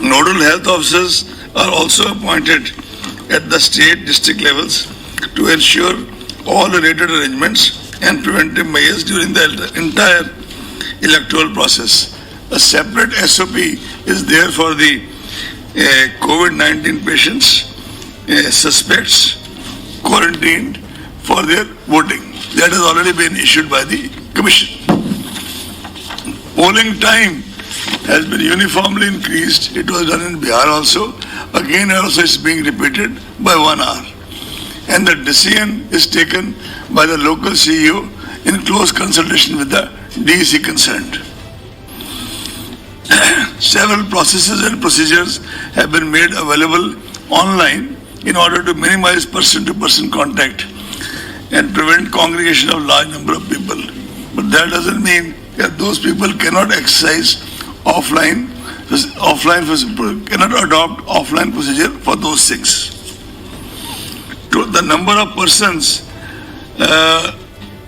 Nodal health officers are also appointed at the state district levels to ensure all related arrangements and preventive measures during the entire electoral process. A separate SOP is there for the COVID-19 patients, suspects, quarantined for their voting. That has already been issued by the Commission. Polling time has been uniformly increased. It was done in Bihar also. Again, also it's being repeated by 1 hour. And the decision is taken by the local CEO in close consultation with the DEC concerned. Several processes and procedures have been made available online in order to minimize person-to-person contact. and prevent congregation of large number of people. But that doesn't mean that those people cannot exercise cannot adopt offline procedure for those things. The number of persons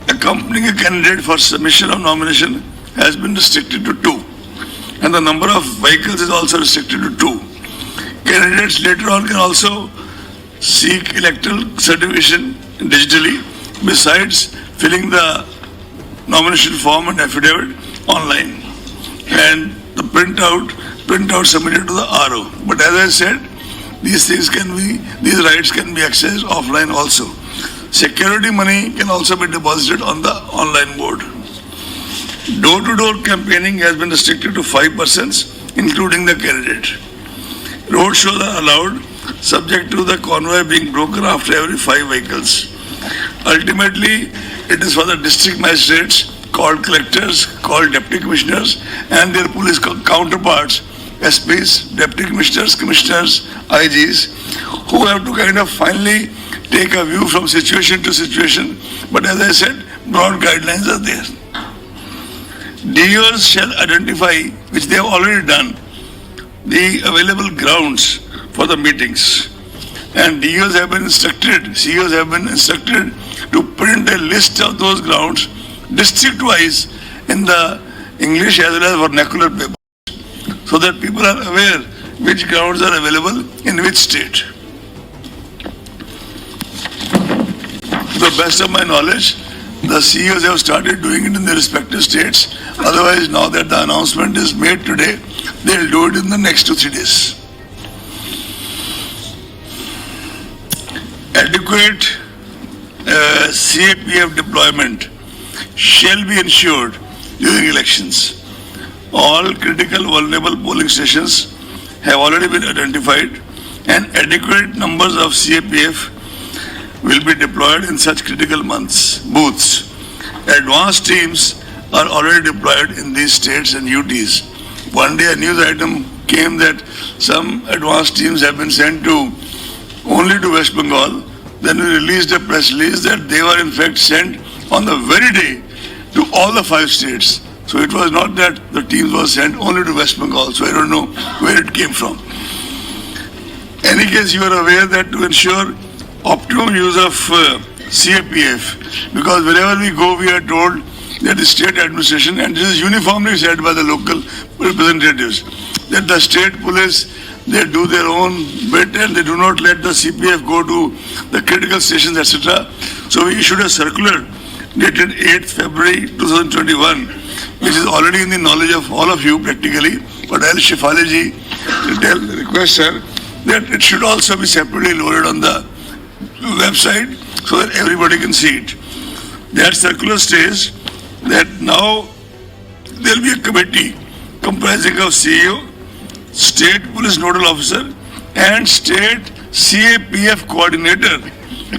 accompanying a candidate for submission of nomination has been restricted to 2, and the number of vehicles is also restricted to 2. Candidates later on can also seek electoral certification digitally, besides filling the nomination form and affidavit online, and the printout submitted to the RO. But as I said, these rights can be accessed offline also. Security money can also be deposited on the online board. Door-to-door campaigning has been restricted to 5 persons, including the candidate. Road shows are allowed, subject to the convoy being broken after every 5 vehicles. Ultimately, it is for the district magistrates, called collectors, called deputy commissioners, and their police counterparts, SPs, deputy commissioners, commissioners, IGs, who have to kind of finally take a view from situation to situation. But as I said, broad guidelines are there. DOs shall identify, which they have already done, the available grounds for the meetings. And DOs have been instructed, CEOs have been instructed to print a list of those grounds district-wise in the English as well as vernacular paper, so that people are aware which grounds are available in which state. To the best of my knowledge, the CEOs have started doing it in their respective states. Otherwise, now that the announcement is made today, they'll do it in the next 2-3 days. Adequate CAPF deployment shall be ensured during elections. All critical vulnerable polling stations have already been identified, and adequate numbers of CAPF will be deployed in such critical booths. Advanced teams are already deployed in these states and UTs. One day a news item came that some advanced teams have been sent only to West Bengal. Then we released a press release that they were in fact sent on the very day to all the 5 states. So it was not that the teams were sent only to West Bengal. So I don't know where it came from. Any case, you are aware that to ensure optimum use of CAPF, because wherever we go, we are told that the state administration, and this is uniformly said by the local representatives, that the state police, they do their own bit and they do not let the CPF go to the critical stations, etc. So we issued a circular dated 8th February 2021, which is already in the knowledge of all of you practically, but I'll Shifali request her that it should also be separately loaded on the website so that everybody can see it. That circular states that now there will be a committee comprising of CEO, state police nodal officer, and state CAPF coordinator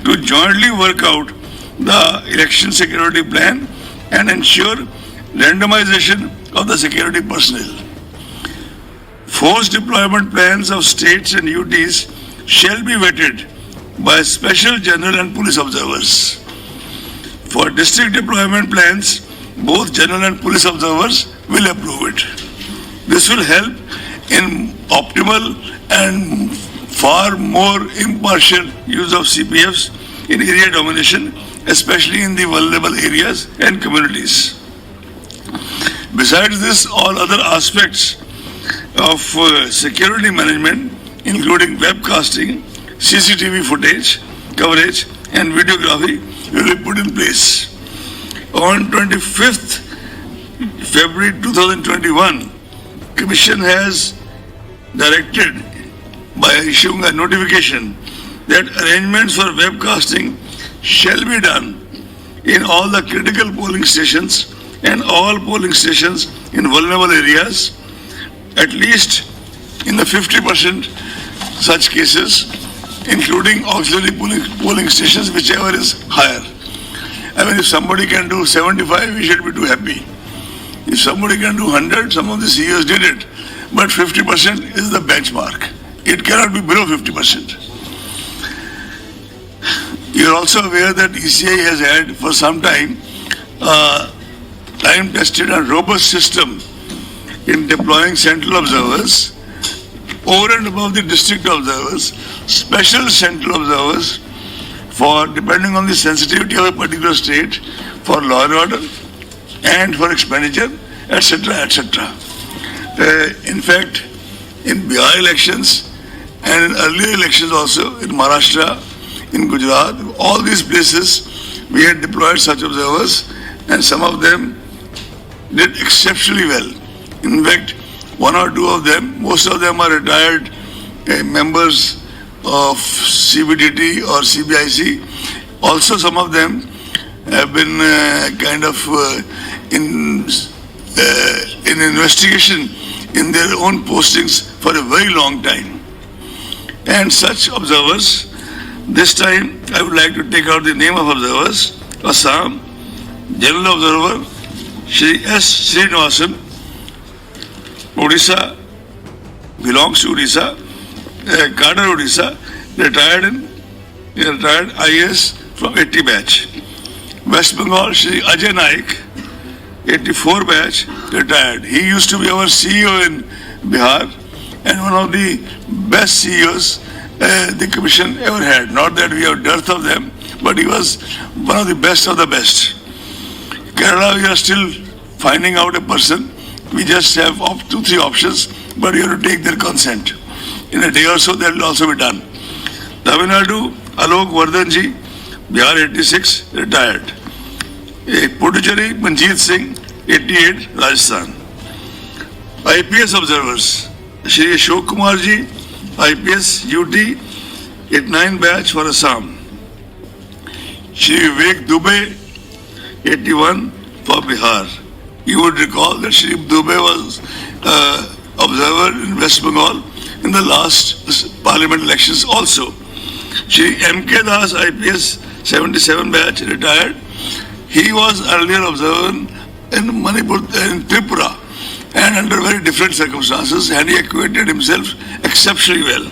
to jointly work out the election security plan and ensure randomization of the security personnel. Force deployment plans of states and UTs shall be vetted by special general and police observers. For district deployment plans, both general and police observers will approve it. This will help in optimal and far more impartial use of CPFs in area domination, especially in the vulnerable areas and communities. Besides this, all other aspects of security management, including webcasting, CCTV footage, coverage, and videography will be put in place. On 25th February 2021, Commission has directed by issuing a notification that arrangements for webcasting shall be done in all the critical polling stations and all polling stations in vulnerable areas, at least in the 50% such cases, including auxiliary polling stations, whichever is higher. I mean, if somebody can do 75, we should be too happy. If somebody can do 100, some of the CEOs did it. But 50% is the benchmark. It cannot be below 50%. You are also aware that ECI has had for some time time-tested and robust system in deploying central observers over and above the district observers, special central observers for depending on the sensitivity of a particular state for law and order and for expenditure, etc., etc. In fact, in Bihar elections and in earlier elections also in Maharashtra, in Gujarat, all these places we had deployed such observers, and some of them did exceptionally well. In fact, one or two of them, most of them are retired members of CBDT or CBIC. Also, some of them have been in investigation in their own postings for a very long time. And such observers, this time I would like to take out the name of observers. Assam, General Observer, Shri S. Srinivasan, Odisha, belongs to Odisha, Cadre Odisha, retired IAS from 80 batch. West Bengal, Shri Ajay Naik, 84 batch, retired. He used to be our CEO in Bihar and one of the best CEOs the commission ever had. Not that we have dearth of them, but he was one of the best of the best. Kerala, we are still finding out a person. We just have 2-3 options, but you have to take their consent. In a day or so, that will also be done. Tamil Nadu, Alok Vardhanji, Bihar 86, retired. Puducherry, Manjeet Singh, 88, Rajasthan. IPS observers, Shri Ashok Kumarji, IPS UT, 89 batch for Assam. Shri Vivek Dubey, 81 for Bihar. You would recall that Shri Dubey was observer in West Bengal in the last parliament elections also. Shri M.K. Das, IPS 77 batch, retired. He was earlier observer in Manipur, in Tripura, and under very different circumstances, and he acquitted himself exceptionally well.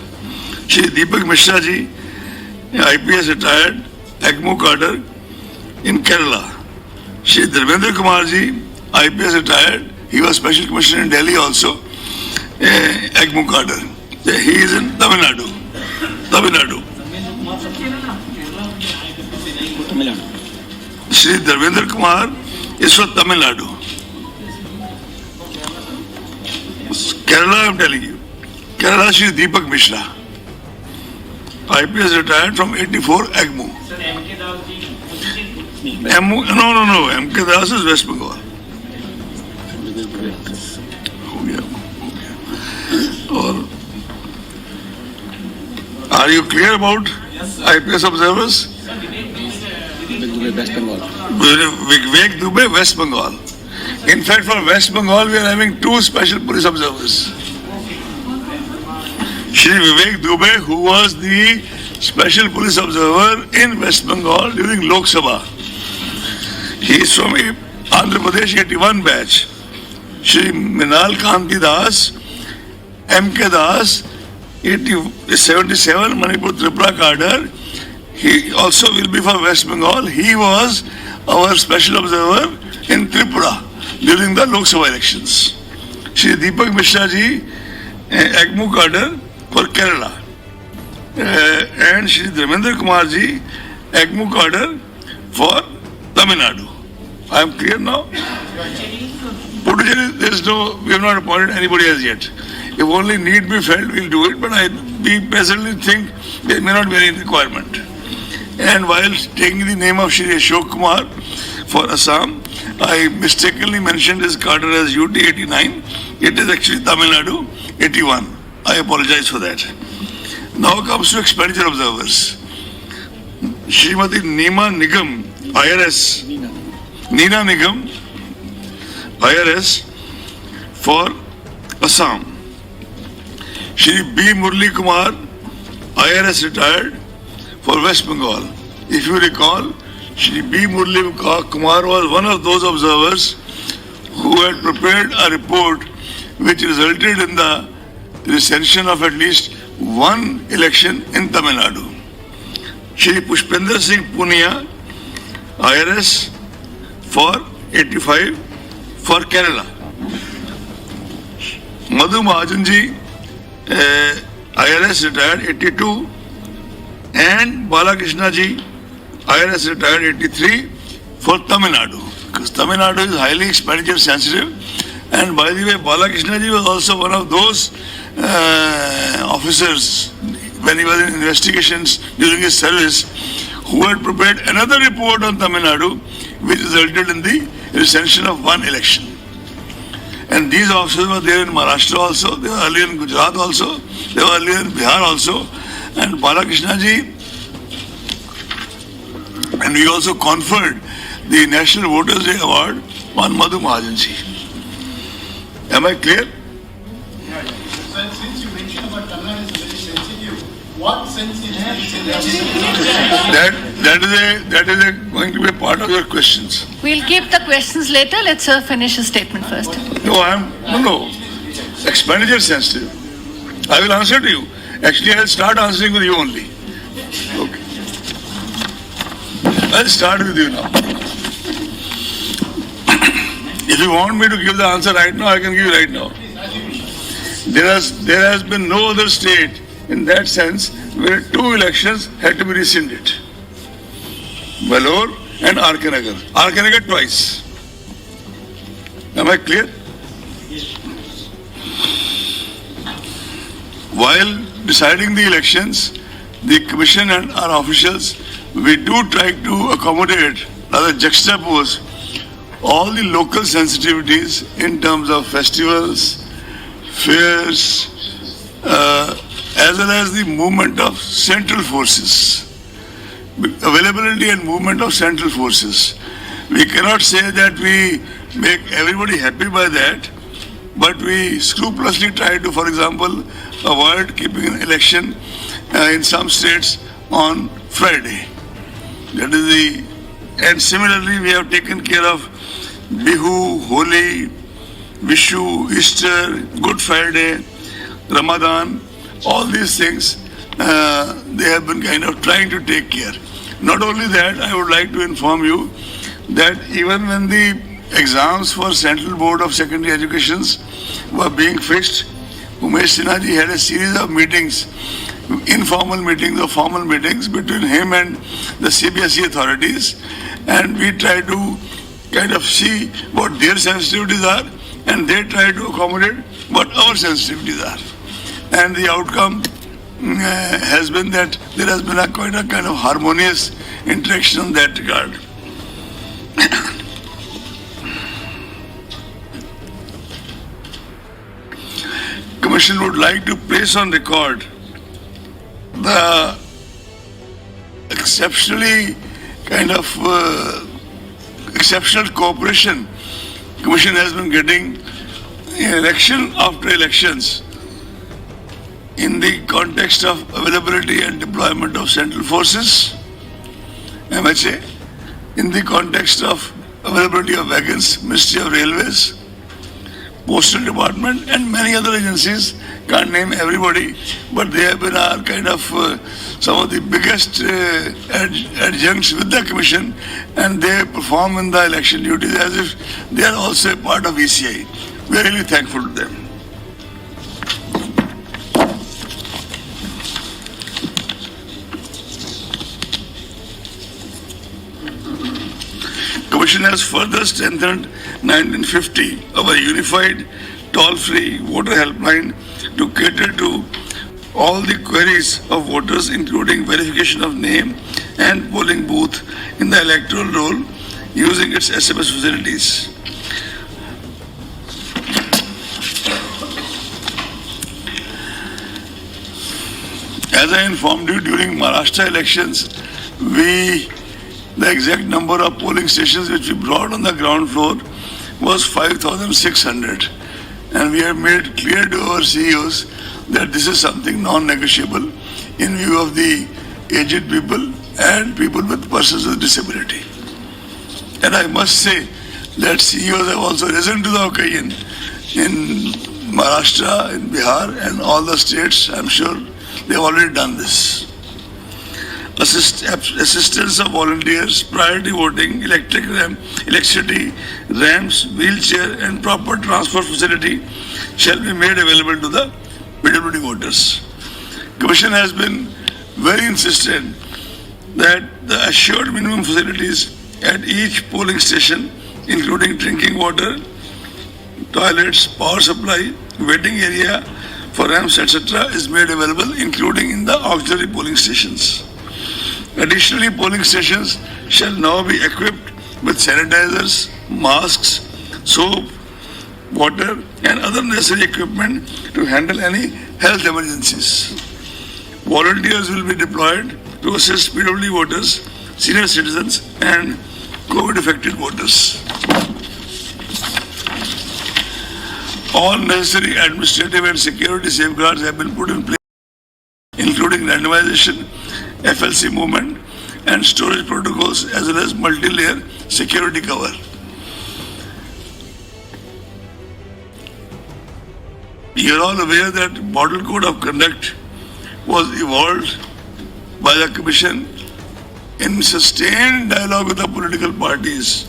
Shri Deepak Mishra ji, IPS retired, EGMO cadre in Kerala. Shri Dharmendra Kumar ji, IPS retired. He was Special Commissioner in Delhi also, EGMO cadre. He is in Tamil Nadu. Shri Dharmendra Kumar is from Tamil Nadu. Kerala, I am telling you. Kerala, Shri Deepak Mishra. IPS retired from 84 EGMO. No. M.K. Das is West Bengal. Are you clear about IPS observers? Vivek Dubey, West Bengal. In fact, for West Bengal, we are having 2 special police observers. Shri Vivek Dubey, who was the special police observer in West Bengal during Lok Sabha. He is from Andhra Pradesh 81 batch. Shri Minal Kanti Das, M.K. Das, 77 Manipur Tripura cadre. He also will be for West Bengal. He was our special observer in Tripura during the Lok Sabha elections. Shri Deepak Mishra ji, EGMO cadre for Kerala. And Shri Dharmendra Kumar ji, EGMO cadre for Tamil Nadu. I am clear now? Puducherry, we have not appointed anybody as yet. If only need be felt, we will do it, but we presently think there may not be any requirement. And while taking the name of Shri Ashok Kumar for Assam, I mistakenly mentioned his cadre as UT 89. It is actually Tamil Nadu 81. I apologize for that. Now comes to expenditure observers. Srimati Neema Nigam, IRS. Neena Nigam, IRS for Assam. Shri B. Murli Kumar, IRS retired for West Bengal. If you recall, Shri B. Murli Kumar was one of those observers who had prepared a report which resulted in the recension of at least one election in Tamil Nadu. Shri Pushpender Singh Punia, IRS for 85 for Kerala. Madhu Mahajanji, IRS retired 82, and Balakrishna ji, IRS retired 83 for Tamil Nadu, because Tamil Nadu is highly expenditure sensitive. And by the way, Balakrishna ji was also one of those officers when he was in investigations during his service who had prepared another report on Tamil Nadu which resulted in the recension of one election. And these officers were there in Maharashtra also, they were earlier in Gujarat also, they were earlier in Bihar also. And Balakrishna ji, and we also conferred the National Voters Day Award on Madhu Mahajan ji. Am I clear? Since you mentioned about Tamil Nadu is very sensitive, what sense is sensitive? That is going to be a part of your questions. We'll keep the questions later. Let's finish his statement first. No. Expenditure sensitive. I will answer to you. Actually, I'll start answering with you only. Okay. I'll start with you now. If you want me to give the answer right now, I can give you right now. There has been no other state in that sense where two elections had to be rescinded. Vellore and R.K. Nagar. R.K. Nagar twice. Am I clear? While deciding the elections, the Commission and our officials, we do try to accommodate, rather juxtapose, all the local sensitivities in terms of festivals, fairs, as well as the movement of central forces, availability and movement of central forces. We cannot say that we make everybody happy by that, but we scrupulously try to, for example, avoid keeping an election in some states on Friday. That is and similarly we have taken care of Bihu, Holi, Vishu, Easter, Good Friday, Ramadan, all these things they have been kind of trying to take care. Not only that, I would like to inform you that even when the exams for Central Board of Secondary Educations were being fixed, Umesh Sinha ji had a series of meetings, informal meetings or formal meetings between him and the CBSE authorities, and we try to kind of see what their sensitivities are and they try to accommodate what our sensitivities are. And the outcome has been that there has been quite a kind of harmonious interaction in that regard. Commission would like to place on record the exceptionally kind of exceptional cooperation Commission has been getting election after elections in the context of availability and deployment of central forces, MHA, in the context of availability of wagons, Ministry of Railways, Postal Department, and many other agencies. Can't name everybody, but they have been our kind of some of the biggest adjuncts with the Commission, and they perform in the election duties as if they are also a part of ECI. We are really thankful to them. Commission has further strengthened 1950 our unified toll-free voter helpline to cater to all the queries of voters, including verification of name and polling booth in the electoral roll using its SMS facilities. As I informed you during Maharashtra elections, the exact number of polling stations which we brought on the ground floor was 5,600. And we have made clear to our CEOs that this is something non-negotiable in view of the aged people and people with persons with disability. And I must say that CEOs have also risen to the occasion in Maharashtra, in Bihar and all the states. I'm sure they've already done this. assistance of volunteers, priority voting, electricity, ramps, wheelchair, and proper transport facility shall be made available to the PWD voters. Commission has been very insistent that the assured minimum facilities at each polling station, including drinking water, toilets, power supply, waiting area for ramps, etc., is made available, including in the auxiliary polling stations. Additionally, polling stations shall now be equipped with sanitizers, masks, soap, water, and other necessary equipment to handle any health emergencies. Volunteers will be deployed to assist PWD voters, senior citizens, and COVID-affected voters. All necessary administrative and security safeguards have been put in place, including randomization, FLC movement, and storage protocols, as well as multi-layer security cover. You are all aware that Model Code of Conduct was evolved by the Commission in sustained dialogue with the political parties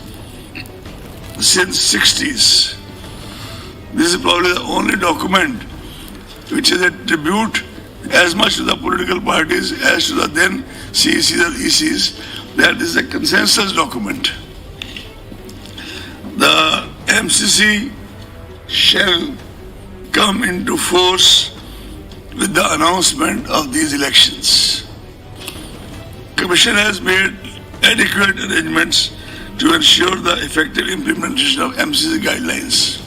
since 60s. This is probably the only document which is a tribute as much to the political parties as to the then CECs or ECs. That is a consensus document. The MCC shall come into force with the announcement of these elections. Commission has made adequate arrangements to ensure the effective implementation of MCC guidelines.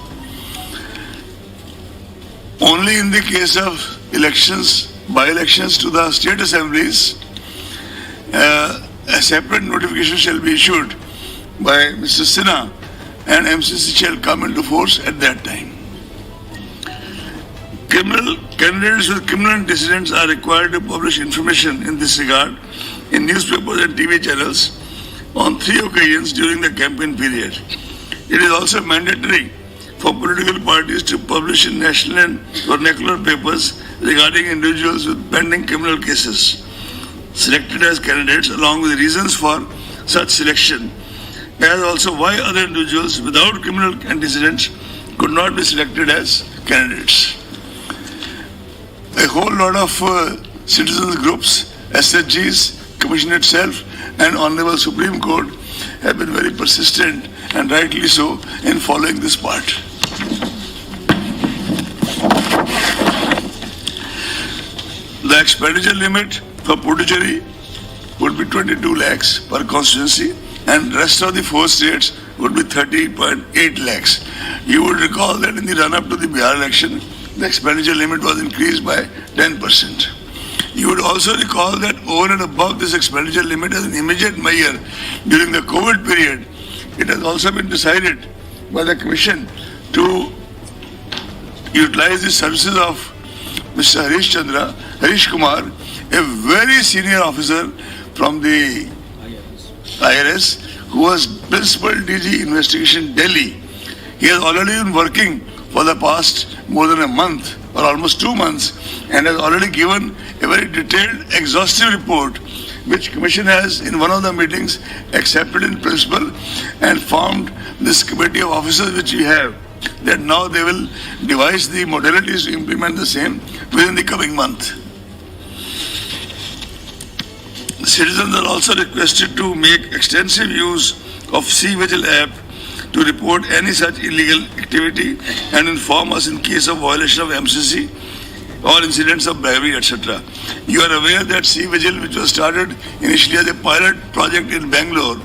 Only in the case of elections, by-elections to the state assemblies, a separate notification shall be issued by Mr. Sinha, and MCC shall come into force at that time. Candidates with criminal antecedents are required to publish information in this regard in newspapers and TV channels on 3 occasions during the campaign period. It is also mandatory for political parties to publish in national and vernacular papers regarding individuals with pending criminal cases selected as candidates, along with reasons for such selection, as also why other individuals without criminal antecedents could not be selected as candidates. A whole lot of citizens groups, SHGs, Commission itself, and Honorable Supreme Court have been very persistent, and rightly so, in following this part. The expenditure limit for Puducherry would be 22 lakhs per constituency, and rest of the 4 states would be 30.8 lakhs. You would recall that in the run-up to the Bihar election, the expenditure limit was increased by 10%. You would also recall that over and above this expenditure limit as an immediate measure during the COVID period, it has also been decided by the Commission to utilize the services of Mr. Harish Kumar, a very senior officer from the IRS, who was Principal DG Investigation Delhi. He has already been working for the past more than a month or almost 2 months, and has already given a very detailed, exhaustive report, which Commission has in one of the meetings accepted in principle and formed this committee of officers which we have, that now they will devise the modalities to implement the same within the coming month. Citizens are also requested to make extensive use of C-Vigil app to report any such illegal activity and inform us in case of violation of MCC or incidents of bribery, etc. You are aware that C-Vigil, which was started initially as a pilot project in Bangalore,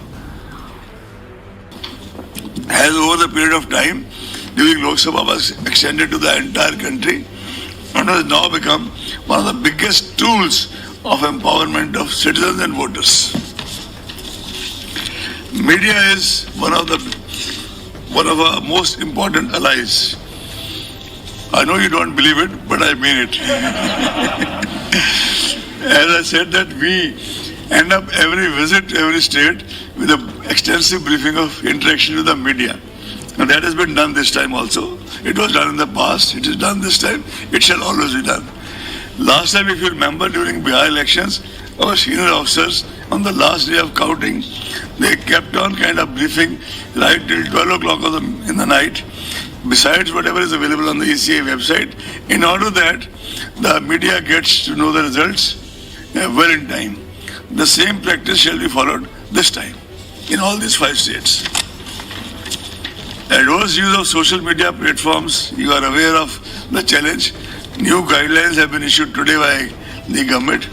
has over the period of time during Lok Sabha was extended to the entire country and has now become one of the biggest tools of empowerment of citizens and voters. Media is one of our most important allies. I know you don't believe it, but I mean it. As I said, that we end up every visit to every state with an extensive briefing of interaction with the media. And that has been done this time also. It was done in the past, it is done this time, it shall always be done. Last time, if you remember, during Bihar elections, our senior officers on the last day of counting, they kept on kind of briefing right till 12 o'clock in the night, besides whatever is available on the ECI website, in order that the media gets to know the results well in time. The same practice shall be followed this time in all these 5 states. Adverse use of social media platforms, you are aware of the challenge. New guidelines have been issued today by the government.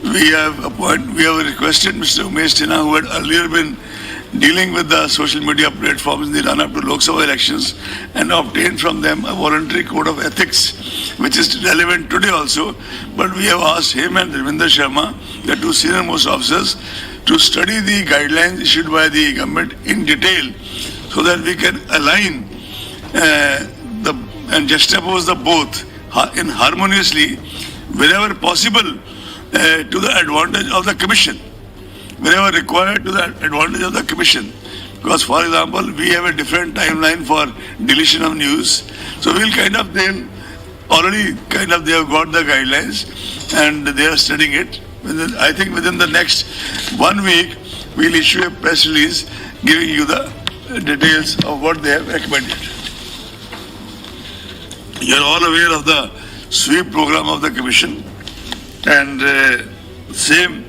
We have requested Mr. Umesh Sinha, who had earlier been dealing with the social media platforms in the run-up to Lok Sabha elections, and obtained from them a voluntary code of ethics, which is relevant today also. But we have asked him and Ravinder Sharma, the 2 senior-most officers, to study the guidelines issued by the government in detail, so that we can align and juxtapose the both in harmoniously wherever possible to the advantage of the Commission, wherever required to the advantage of the Commission. Because, for example, we have a different timeline for deletion of news. So we'll they have got the guidelines and they are studying it. I think within the next 1 week, we'll issue a press release giving you the details of what they have recommended. You're all aware of the sweep program of the Commission, and same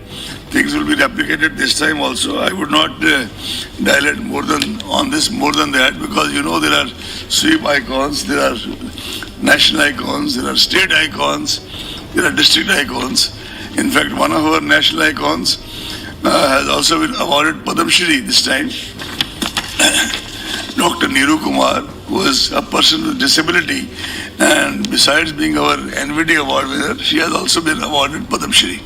things will be replicated this time also. I would not dilate more than that, because there are sweep icons, there are national icons, there are state icons, there are district icons. In fact, one of our national icons has also been awarded Padam Shri this time. Dr. Neeru Kumar, who is a person with disability, and besides being our NVD award winner, she has also been awarded Padam Shri.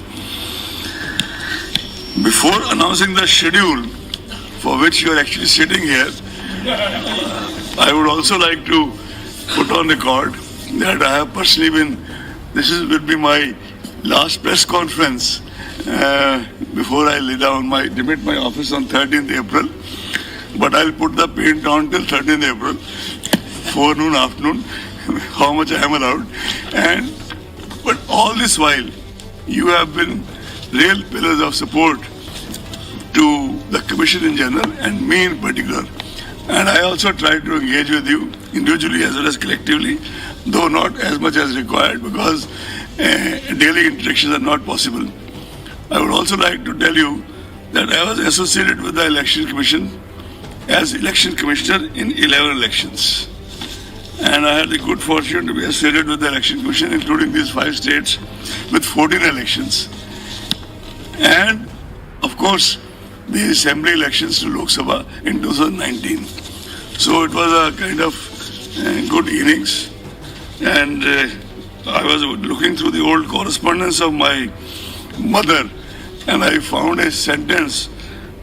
Before announcing the schedule for which you are actually sitting here, I would also like to put on record that I have personally will be my last press conference before I demit my office on 13th April. But I'll put the paint on till 13th April, forenoon, afternoon, how much I am allowed. But all this while, you have been real pillars of support to the Commission in general and me in particular. And I also try to engage with you individually as well as collectively, though not as much as required, because daily interactions are not possible. I would also like to tell you that I was associated with the Election Commission as Election Commissioner in 11 elections. And I had the good fortune to be associated with the Election Commission, including these 5 states, with 14 elections. And, of course, the Assembly elections to Lok Sabha in 2019. So it was a kind of good innings. And I was looking through the old correspondence of my mother, and I found a sentence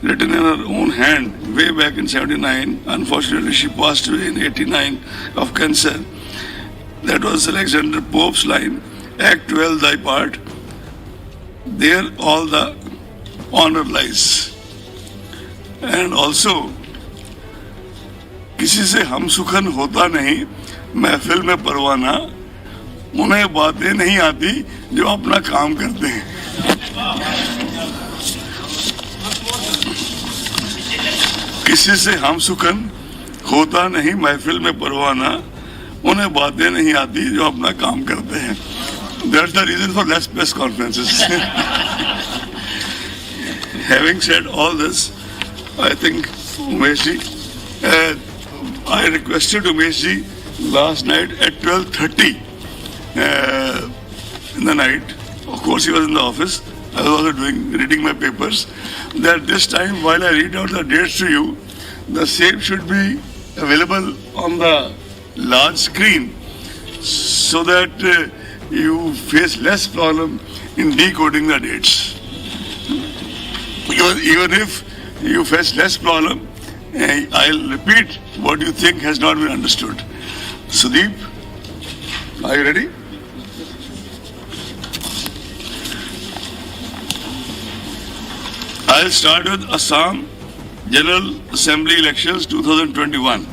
written in her own hand way back in 79. Unfortunately, she passed away in 89 of cancer. That was Alexander Pope's line, Act 12 thy part, there all the honor lies. And also, किसी से हम सुखन होता नहीं, महफिल में परवाना, उन्हें बातें नहीं आती जो अपना काम करते हैं. किसी से हम सुखन होता नहीं, महफिल में परवाना, उन्हें बातें नहीं आती जो अपना काम करते हैं. That's the reason for less press conferences. Having said all this, I think Umeshji, I requested Umeshji last night at 12:30 in the night. Of course, he was in the office. I was also reading my papers. That this time, while I read out the dates to you, the same should be available on the large screen, so that you face less problem in decoding the dates. Even if you face less problem, I'll repeat what you think has not been understood. Sudeep, are you ready? I'll start with Assam General Assembly elections 2021.